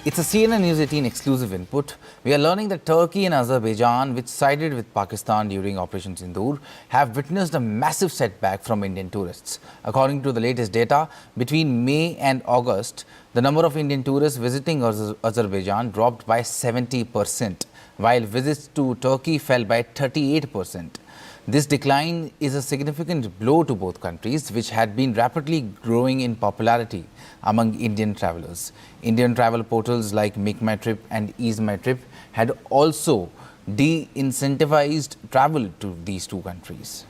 It's a CNN News 18 exclusive input. We are learning that Turkey and Azerbaijan, which sided with Pakistan during Operation Sindoor, have witnessed a massive setback from Indian tourists. According to the latest data, between May and August, the number of Indian tourists visiting Azerbaijan dropped by 70%, while visits to Turkey fell by 38%. This decline is a significant blow to both countries, which had been rapidly growing in popularity among Indian travelers. Indian travel portals like Make My Trip and Ease My Trip had also de-incentivized travel to these two countries.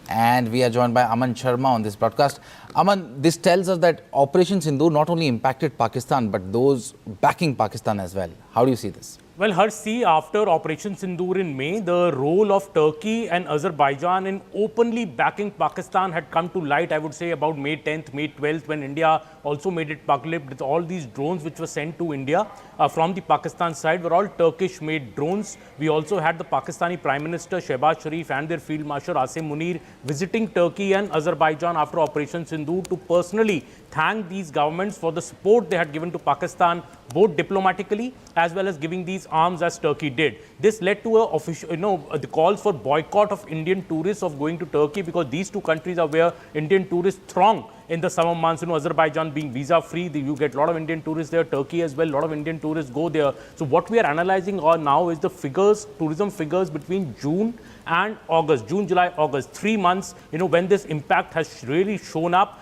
And we are joined by Aman Sharma on this broadcast. Aman, this tells us that Operation Sindoor not only impacted Pakistan, but those backing Pakistan as well. How do you see this? Well, Harsh, after Operation Sindoor in May, the role of Turkey and Azerbaijan in openly backing Pakistan had come to light, I would say, about May 10th, May 12th, when India also made it public with all these drones which were sent to India from the Pakistan side were all Turkish-made drones. We also had the Pakistani Prime Minister Shehbaz Sharif and their Field Marshal Asim Munir visiting Turkey and Azerbaijan after Operation Sindoor to personally thank these governments for the support they had given to Pakistan, both diplomatically as well as giving these arms as Turkey did. This led to a official, the calls for boycott of Indian tourists of going to Turkey, because these two countries are where Indian tourists throng in the summer months. Azerbaijan being visa-free, you get a lot of Indian tourists there. Turkey as well, a lot of Indian tourists go there. So what we are analyzing now is the figures, tourism figures between June and August, June, July, August, 3 months, when this impact has really shown up.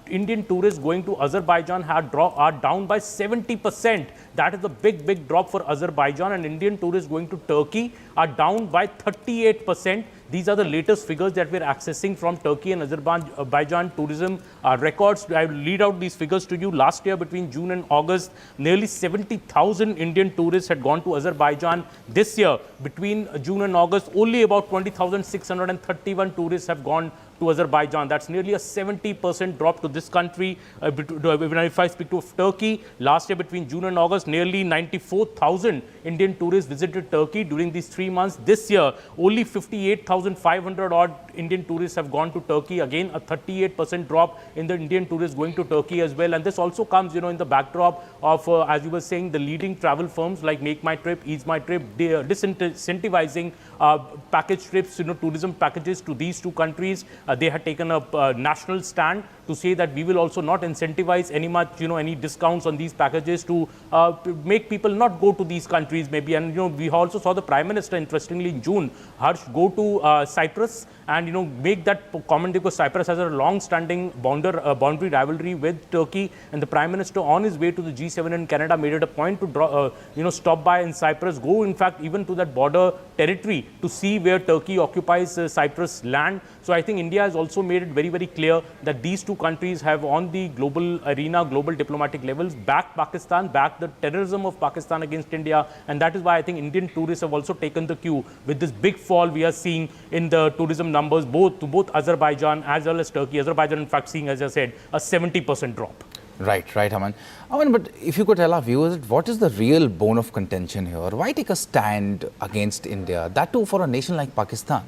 Indian tourists going to Azerbaijan are down by 70%. That is a big drop for Azerbaijan. And Indian tourists going to Turkey are down by 38%. These are the latest figures that we're accessing from Turkey and Azerbaijan tourism records. I will read out these figures to you. Last year, between June and August, nearly 70,000 Indian tourists had gone to Azerbaijan. This year, between June and August, only about 20,631 tourists have gone to Azerbaijan. That's nearly a 70% drop to this country. If I speak to Turkey, last year between June and August, nearly 94,000 Indian tourists visited Turkey during these 3 months. This year, only 58,500 odd Indian tourists have gone to Turkey. Again, a 38% drop in the Indian tourists going to Turkey as well. And this also comes, in the backdrop of, as you were saying, the leading travel firms like Make My Trip, Ease My Trip, disincentivizing package trips, tourism packages to these two countries. They had taken a national stand to say that we will also not incentivize any discounts on these packages to make people not go to these countries maybe. And, we also saw the Prime Minister, interestingly, in June, Harsh, go to Cyprus and, make that comment, because Cyprus has a long-standing boundary rivalry with Turkey. And the Prime Minister, on his way to the G7 in Canada, made it a point to stop by in Cyprus, go, in fact, even to that border territory to see where Turkey occupies Cyprus land. So I think India has also made it very clear that these two countries have, on the global arena, global diplomatic levels, backed Pakistan, backed the terrorism of Pakistan against India. And that is why I think Indian tourists have also taken the cue with this big fall we are seeing in the tourism numbers, both Azerbaijan as well as Turkey. Azerbaijan, in fact, seeing, as I said, a 70% drop. Right, Aman. But if you could tell our viewers, what is the real bone of contention here? Why take a stand against India, that too for a nation like Pakistan?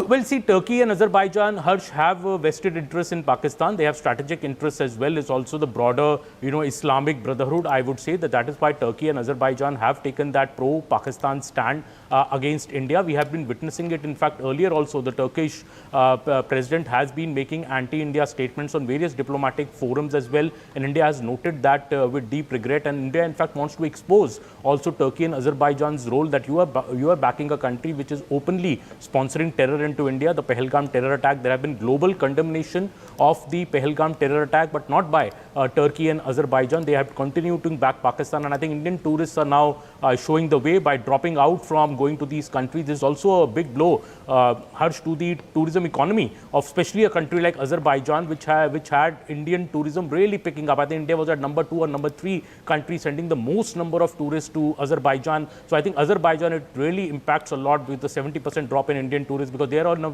Well, see, Turkey and Azerbaijan, Harsh, have a vested interest in Pakistan. They have strategic interests as well as also the broader, Islamic Brotherhood. I would say that is why Turkey and Azerbaijan have taken that pro-Pakistan stand against India. We have been witnessing it, in fact, earlier also. The Turkish president has been making anti-India statements on various diplomatic forums as well. And India has noted that with deep regret. And India, in fact, wants to expose also Turkey and Azerbaijan's role, that you are backing a country which is openly sponsoring terror into India. The Pahalgam terror attack, there have been global condemnation of the Pahalgam terror attack, but not by Turkey and Azerbaijan. They have continued to back Pakistan, and I think Indian tourists are now showing the way by dropping out from going to these countries. This is also a big blow, Harsh, to the tourism economy of especially a country like Azerbaijan, which had Indian tourism really picking up. I think India was at number 2 or number 3 country sending the most number of tourists to Azerbaijan. So I think Azerbaijan, it really impacts a lot with the 70% drop in Indian tourists, because they are in a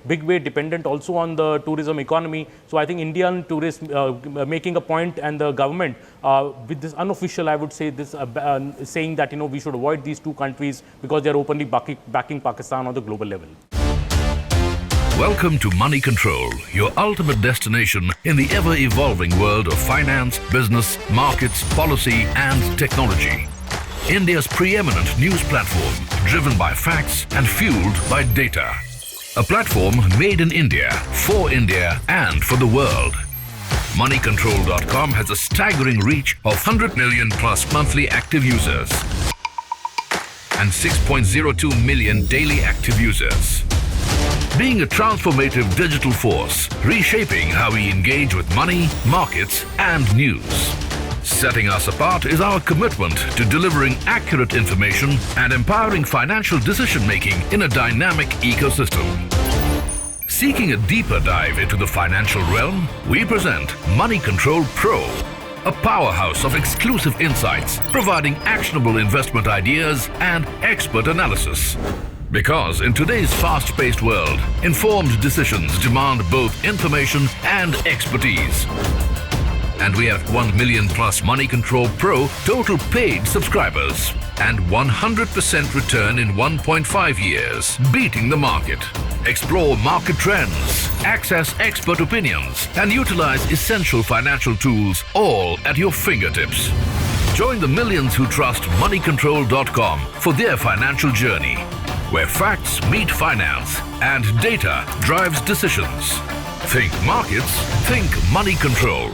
big way dependent also on the tourism economy. So I think Indian tourists making a point, and the government with this unofficial, I would say, this saying that we should avoid these two countries because they are openly backing Pakistan on the global level. Welcome to Moneycontrol, your ultimate destination in the ever-evolving world of finance, business, markets, policy and technology. India's preeminent news platform, driven by facts and fueled by data. A platform made in India, and for the world. Moneycontrol.com has a staggering reach of 100 million plus monthly active users and 6.02 million daily active users. Being a transformative digital force, reshaping how we engage with money, markets and news. Setting us apart is our commitment to delivering accurate information and empowering financial decision-making in a dynamic ecosystem. Seeking a deeper dive into the financial realm, we present Moneycontrol Pro, a powerhouse of exclusive insights, providing actionable investment ideas and expert analysis. Because in today's fast-paced world, informed decisions demand both information and expertise. And we have 1 million plus Moneycontrol Pro total paid subscribers and 100% return in 1.5 years, beating the market. Explore market trends, access expert opinions, and utilize essential financial tools all at your fingertips. Join the millions who trust Moneycontrol.com for their financial journey, where facts meet finance and data drives decisions. Think markets, think Moneycontrol.